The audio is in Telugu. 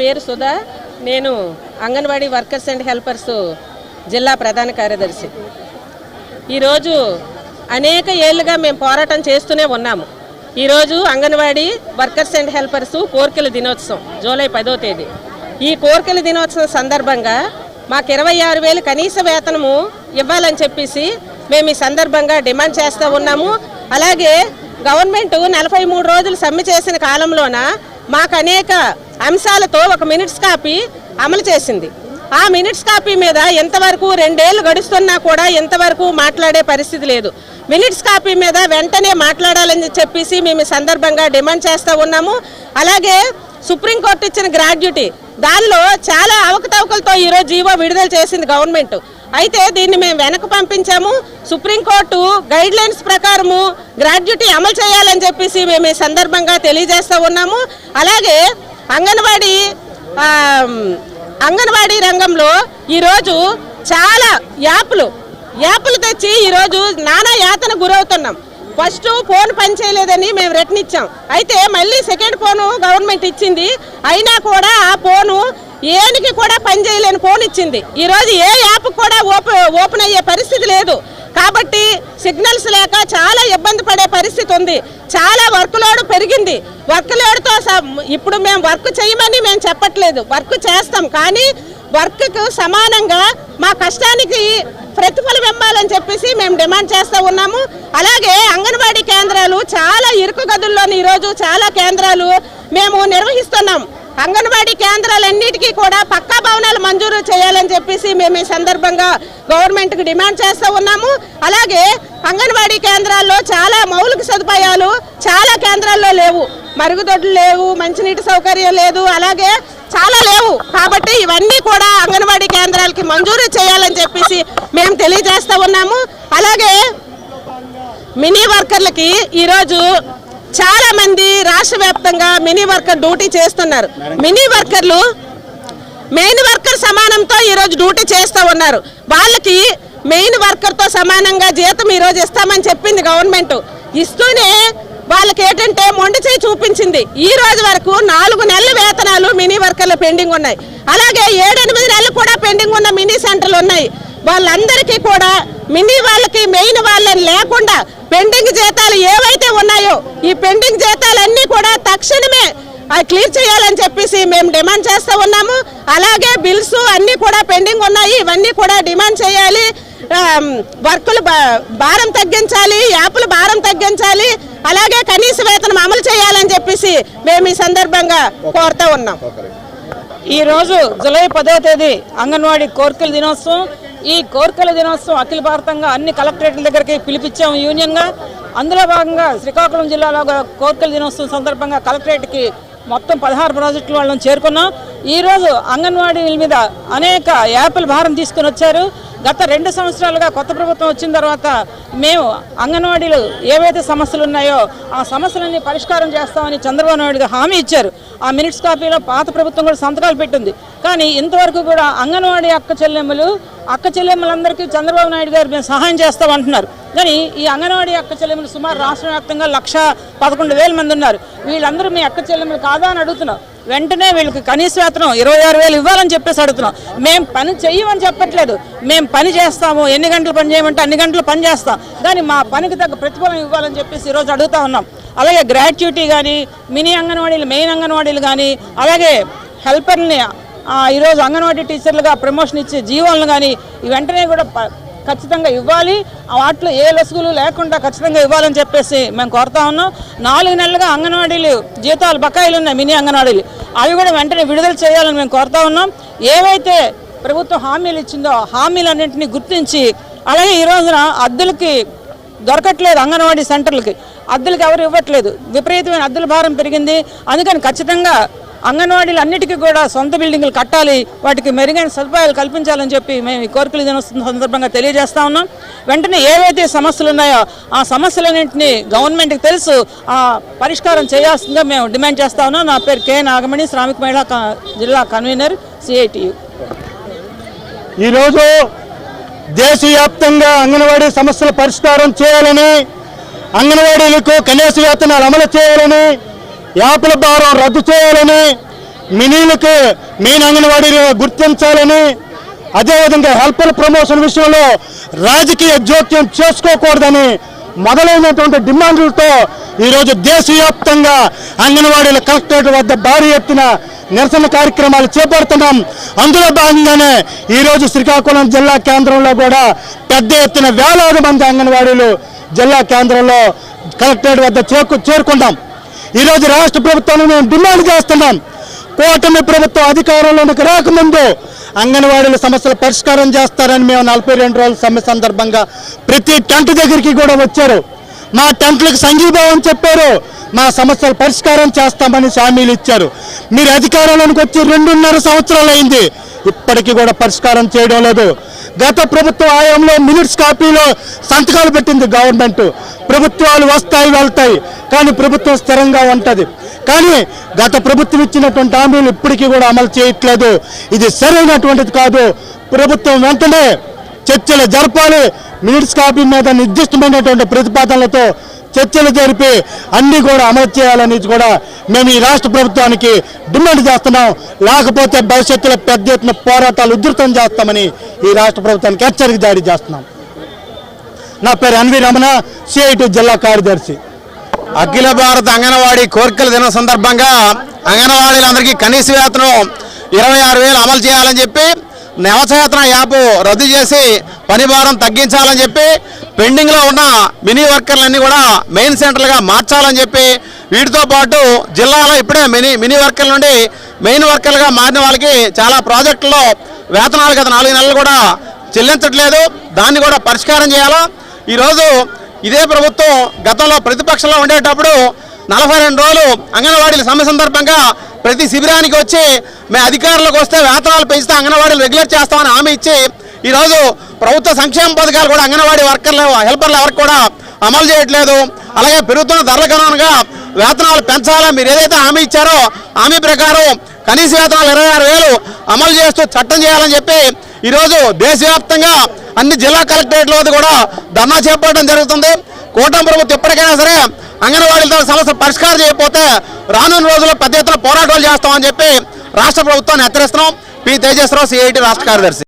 పేరు సుధా. నేను అంగన్వాడీ వర్కర్స్ అండ్ హెల్పర్స్ జిల్లా ప్రధాన కార్యదర్శి. ఈరోజు అనేక ఏళ్ళుగా మేము పోరాటం చేస్తూనే ఉన్నాము. ఈరోజు అంగన్వాడీ వర్కర్స్ అండ్ హెల్పర్స్ కోర్కెల దినోత్సవం జూలై 10వ తేదీ. ఈ కోర్కెల దినోత్సవం సందర్భంగా మాకు 26,000 కనీస వేతనము ఇవ్వాలని చెప్పేసి మేము ఈ సందర్భంగా డిమాండ్ చేస్తూ ఉన్నాము. అలాగే గవర్నమెంట్ 43 రోజులు సమ్మె చేసిన కాలంలోన మాకు అనేక అంశాలతో ఒక మినిట్స్ కాపీ అమలు చేసింది. ఆ మినిట్స్ కాపీ మీద ఎంతవరకు 2 ఏళ్ళు గడుస్తున్నా కూడా ఎంతవరకు మాట్లాడే పరిస్థితి లేదు. మినిట్స్ కాపీ మీద వెంటనే మాట్లాడాలని చెప్పేసి మేము ఈ సందర్భంగా డిమాండ్ చేస్తూ ఉన్నాము. అలాగే సుప్రీంకోర్టు ఇచ్చిన గ్రాడ్యుటీ దానిలో చాలా అవకతవకలతో ఈరోజు జీవో విడుదల చేసింది గవర్నమెంట్. అయితే దీన్ని మేము వెనక్కి పంపించాము. సుప్రీంకోర్టు గైడ్ లైన్స్ ప్రకారము గ్రాడ్యుటీ అమలు చేయాలని చెప్పేసి మేము ఈ సందర్భంగా తెలియజేస్తూ ఉన్నాము. అలాగే అంగన్వాడీ రంగంలో ఈరోజు చాలా యాప్లు తెచ్చి ఈరోజు నానా యాతన గురవుతున్నాం. ఫస్ట్ ఫోన్ పనిచేయలేదని మేము రిటర్న్ ఇచ్చాం. అయితే మళ్ళీ సెకండ్ ఫోను గవర్నమెంట్ ఇచ్చింది. అయినా కూడా ఆ ఫోను ఏనికి కూడా పనిచేయలేని ఫోన్ ఇచ్చింది. ఈరోజు ఏ యాప్ కూడా ఓపెన్ అయ్యే పరిస్థితి లేదు. కాబట్టి సిగ్నల్స్ లేక చాలా ఇబ్బంది పడే పరిస్థితి ఉంది. చాలా వర్క్ లోడ్ పెరిగింది. వర్క్ లోడ్తో ఇప్పుడు మేము వర్క్ చేయమని మేము చెప్పట్లేదు, వర్క్ చేస్తాం. కానీ వర్క్కు సమానంగా మా కష్టానికి ప్రతిఫలం ఇవ్వాలని చెప్పేసి మేము డిమాండ్ చేస్తూ ఉన్నాము. అలాగే అంగన్వాడీ కేంద్రాలు చాలా ఇరుకు గదుల్లోని ఈరోజు చాలా కేంద్రాలు మేము నిర్వహిస్తున్నాం. అంగన్వాడీ కేంద్రాలన్నిటికీ కూడా పక్కా భవనాలు మంజూరు చేయాలని చెప్పేసి మేము ఈ సందర్భంగా గవర్నమెంట్కి డిమాండ్ చేస్తూ ఉన్నాము. అలాగే అంగన్వాడీ కేంద్రాల్లో చాలా మౌలిక సదుపాయాలు చాలా కేంద్రాల్లో లేవు. మరుగుదొడ్లు లేవు, మంచినీటి సౌకర్యం లేదు, అలాగే చాలా లేవు. కాబట్టి ఇవన్నీ కూడా అంగన్వాడీ కేంద్రాలకి మంజూరు చేయాలని చెప్పేసి మేము తెలియజేస్తూ ఉన్నాము. అలాగే మినీ వర్కర్లకి ఈరోజు చాలా మంది రాష్ట్ర వ్యాప్తంగా మినీ వర్కర్ డ్యూటీ చేస్తున్నారు. మినీ వర్కర్లు మెయిన్ వర్కర్ సమానంతో ఈరోజు డ్యూటీ చేస్తూ ఉన్నారు. వాళ్ళకి మెయిన్ వర్కర్తో సమానంగా జీతం ఈరోజు ఇస్తామని చెప్పింది గవర్నమెంట్. ఇస్తూనే వాళ్ళకి ఏంటంటే మొండి చేయి చూపించింది. ఈ రోజు వరకు 4 నెలల వేతనాలు మినీ వర్కర్లు పెండింగ్ ఉన్నాయి. అలాగే 7-8 నెలలు కూడా పెండింగ్ ఉన్న మినీ సెంటర్లు ఉన్నాయి. వాళ్ళందరికీ కూడా మినీ వాళ్ళకి మెయిన్ వాళ్ళని లేకుండా పెండింగ్ జీతాలు ఏవైతే ఉన్నాయో ఈ పెండింగ్ జీతాలన్నీ కూడా తక్షణమే క్లియర్ చేయాలని చెప్పేసి మేము డిమాండ్ చేస్తూ ఉన్నాము. అలాగే బిల్స్ అన్నీ కూడా పెండింగ్ ఉన్నాయి, ఇవన్నీ కూడా డిమాండ్ చేయాలి. వర్కులు భారం తగ్గించాలి, యాప్ల భారం తగ్గించాలి, అలాగే కనీస వేతనం అమలు చేయాలని చెప్పేసి మేము ఈ సందర్భంగా కోరుతూ ఉన్నాం. ఈరోజు జూలై 10వ తేదీ అంగన్వాడీ కోర్కెల దినోత్సవం. ఈ కోర్కెల దినోత్సవం అఖిల భారతంగా అన్ని కలెక్టరేట్ల దగ్గరికి పిలిపించాము యూనియన్గా. అందులో భాగంగా శ్రీకాకుళం జిల్లాలో కోర్కెల దినోత్సవం సందర్భంగా కలెక్టరేట్కి మొత్తం 16 ప్రాజెక్టుల వాళ్ళని చేరుకున్నాం. ఈరోజు అంగన్వాడీల మీద అనేక యాప్ల భారం తీసుకుని వచ్చారు. గత 2 సంవత్సరాలుగా కొత్త ప్రభుత్వం వచ్చిన తర్వాత మేము అంగన్వాడీలు ఏవైతే సమస్యలు ఉన్నాయో ఆ సమస్యలన్నీ పరిష్కారం చేస్తామని చంద్రబాబు నాయుడు హామీ ఇచ్చారు. ఆ మినిట్స్ కాపీలో పాత ప్రభుత్వం కూడా సంతకాలు పెట్టింది. కానీ ఇంతవరకు కూడా అంగన్వాడీ అక్క చెల్లెమ్మలందరికీ చంద్రబాబు నాయుడు గారు మేము సహాయం చేస్తామంటున్నారు. కానీ ఈ అంగన్వాడీ అక్క చెల్లెమ్మలు సుమారు రాష్ట్ర వ్యాప్తంగా 111,000 మంది ఉన్నారు. వీళ్ళందరూ మీ అక్క చెల్లెమ్మలు కాదా అని అడుగుతున్నాం. వెంటనే వీళ్ళకి కనీస వేతనం 26,000 ఇవ్వాలని చెప్పేసి అడుగుతున్నాం. మేము పని చెయ్యమని చెప్పట్లేదు, మేము పని చేస్తాము, ఎన్ని గంటలు పని చేయమంటే అన్ని గంటలు పని చేస్తాం, కానీ మా పనికి తగ్గ ప్రతిఫలం ఇవ్వాలని చెప్పేసి ఈరోజు అడుగుతూ ఉన్నాం. అలాగే గ్రాట్యుటీ కానీ మినీ అంగన్వాడీలు మెయిన్ అంగన్వాడీలు కానీ అలాగే హెల్పర్ని ఈరోజు అంగన్వాడీ టీచర్లుగా ప్రమోషన్ ఇచ్చే జీవోలను కానీ వెంటనే కూడా ఖచ్చితంగా ఇవ్వాలి. వాటిలో ఏ లొసుగులు లేకుండా ఖచ్చితంగా ఇవ్వాలని చెప్పేసి మేము కోరుతా ఉన్నాం. 4 నెలలుగా అంగన్వాడీలు జీతాలు బకాయిలు ఉన్నాయి మినీ అంగన్వాడీలు, అవి కూడా వెంటనే విడుదల చేయాలని మేము కోరుతా ఉన్నాం. ఏవైతే ప్రభుత్వం హామీలు ఇచ్చిందో హామీలన్నింటినీ గుర్తించి అలాగే ఈ రోజున అద్దెలకి దొరకట్లేదు, అంగన్వాడీ సెంటర్లకి అద్దెలకు ఎవరు ఇవ్వట్లేదు, విపరీతమైన అద్దెల భారం పెరిగింది. అందుకని ఖచ్చితంగా అంగన్వాడీలు అన్నిటికీ కూడా సొంత బిల్డింగ్లు కట్టాలి, వాటికి మెరుగైన సదుపాయాలు కల్పించాలని చెప్పి మేము ఈ కోర్కెల దినోత్సవం సందర్భంగా తెలియజేస్తా ఉన్నాం. వెంటనే ఏవైతే సమస్యలు ఉన్నాయో ఆ సమస్యలన్నింటినీ గవర్నమెంట్కి తెలుసు, ఆ పరిష్కారం చేయాల్సిందిగా మేము డిమాండ్ చేస్తా ఉన్నాం. నా పేరు కె నాగమణి, శ్రామిక మహిళా జిల్లా కన్వీనర్ CITU. ఈరోజు దేశవ్యాప్తంగా అంగన్వాడీ సమస్యల పరిష్కారం చేయాలని, అంగన్వాడీలకు కనీస వేతనాలు అమలు చేయాలని, యాప్ల భారం రద్దు చేయాలని మినీలకి మెయిన్ అంగన్వాడీని గుర్తించాలని, అదేవిధంగా హెల్పర్ ప్రమోషన్ విషయంలో రాజకీయ జోక్యం చేసుకోకూడదని మొదలైనటువంటి డిమాండ్లతో ఈరోజు దేశవ్యాప్తంగా అంగన్వాడీల కలెక్టరేట్ వద్ద భారీ ఎత్తున నిరసన కార్యక్రమాలు చేపడుతున్నాం. అందులో భాగంగానే ఈరోజు శ్రీకాకుళం జిల్లా కేంద్రంలో కూడా పెద్ద ఎత్తున వేలాది మంది అంగన్వాడీలు జిల్లా కేంద్రంలో కలెక్టరేట్ వద్ద చేరుకుంటాం. ఈరోజు రాష్ట్ర ప్రభుత్వాన్ని మేము డిమాండ్ చేస్తున్నాం. కూటమి ప్రభుత్వం అధికారంలోకి రాకముందు అంగన్వాడీల సమస్యలు పరిష్కారం చేస్తారని మేము 42 రోజుల సమ్మె సందర్భంగా ప్రతి టెంట్ దగ్గరికి కూడా వచ్చారు. మా టెంట్లకు సంఘీభావం చెప్పారు, మా సమస్యలు పరిష్కారం చేస్తామని హామీలు ఇచ్చారు. మీరు అధికారంలోకి వచ్చి 2.5 సంవత్సరాలు అయింది, ఇప్పటికీ కూడా పరిష్కారం చేయడం లేదు. గత ప్రభుత్వ హయాంలో మినిట్స్ కాపీలో సంతకాలు పెట్టింది గవర్నమెంట్. ప్రభుత్వాలు వస్తాయి వెళ్తాయి, కానీ ప్రభుత్వం స్థిరంగా ఉంటుంది. కానీ గత ప్రభుత్వం ఇచ్చినటువంటి హామీలు ఇప్పటికీ కూడా అమలు చేయట్లేదు. ఇది సరైనటువంటిది కాదు. ప్రభుత్వం వెంటనే చర్చలు జరపాలి. మినిట్స్ కాపీ మీద నిర్దిష్టమైనటువంటి ప్రతిపాదనలతో చర్చలు జరిపి అన్ని కూడా అమలు చేయాలని కూడా మేము ఈ రాష్ట్ర ప్రభుత్వానికి డిమాండ్ చేస్తున్నాం. లేకపోతే భవిష్యత్తులో పెద్ద ఎత్తున పోరాటాలు ఉధృతం చేస్తామని ఈ రాష్ట్ర ప్రభుత్వానికి హెచ్చరిక జారీ చేస్తున్నాం. నా పేరు ఎన్వి రమణ, సిఐటి జిల్లా కార్యదర్శి. అఖిల భారత అంగన్వాడీ కోరికల దినం సందర్భంగా అంగన్వాడీలందరికీ కనీస వేతనం 26,000 అమలు చేయాలని చెప్పి, నవచేతన యాప్ రద్దు చేసి పని భారం తగ్గించాలని చెప్పి, పెండింగ్లో ఉన్న మినీ వర్కర్లన్నీ కూడా మెయిన్ సెంటర్లుగా మార్చాలని చెప్పి, వీటితో పాటు జిల్లాలో ఇప్పుడే మినీ వర్కర్ల నుండి మెయిన్ వర్కర్లుగా మారిన వాళ్ళకి చాలా ప్రాజెక్టుల్లో వేతనాలు గత 4 నెలలు కూడా చెల్లించట్లేదు. దాన్ని కూడా పరిష్కారం చేయాలా. ఈరోజు ఇదే ప్రభుత్వం గతంలో ప్రతిపక్షంలో ఉండేటప్పుడు 42 రోజులు అంగన్వాడీల సమ్మె సందర్భంగా ప్రతి శిబిరానికి వచ్చి మేము అధికారంలోకి వస్తే వేతనాలు పెంచితే అంగన్వాడీలు రెగ్యులర్ చేస్తామని హామీ ఇచ్చి, ఈరోజు ప్రభుత్వ సంక్షేమ పథకాలు కూడా అంగన్వాడీ వర్కర్లు హెల్పర్లు ఎవరికి కూడా అమలు చేయట్లేదు. అలాగే పెరుగుతున్న ధరలకు అనుగుణంగా వేతనాలు పెంచాలని మీరు ఏదైతే హామీ ఇచ్చారో హామీ ప్రకారం కనీస వేతనాలు 26,000 అమలు చేస్తూ చట్టం చేయాలని చెప్పి ఈరోజు దేశవ్యాప్తంగా అన్ని జిల్లా కలెక్టరేట్ల వద్ద కూడా ధర్నా చేపట్టడం జరుగుతుంది. కూటమి ప్రభుత్వం ఎప్పటికైనా సరే అంగన్వాడీలతో సమస్య పరిష్కారం చేయకపోతే రానున్న రోజుల్లో పెద్ద ఎత్తున పోరాటాలు చేస్తామని చెప్పి రాష్ట్ర ప్రభుత్వాన్ని హెచ్చరిస్తున్నాం. పి తేజేశ్వరరావు, సిఐటి రాష్ట్ర కార్యదర్శి.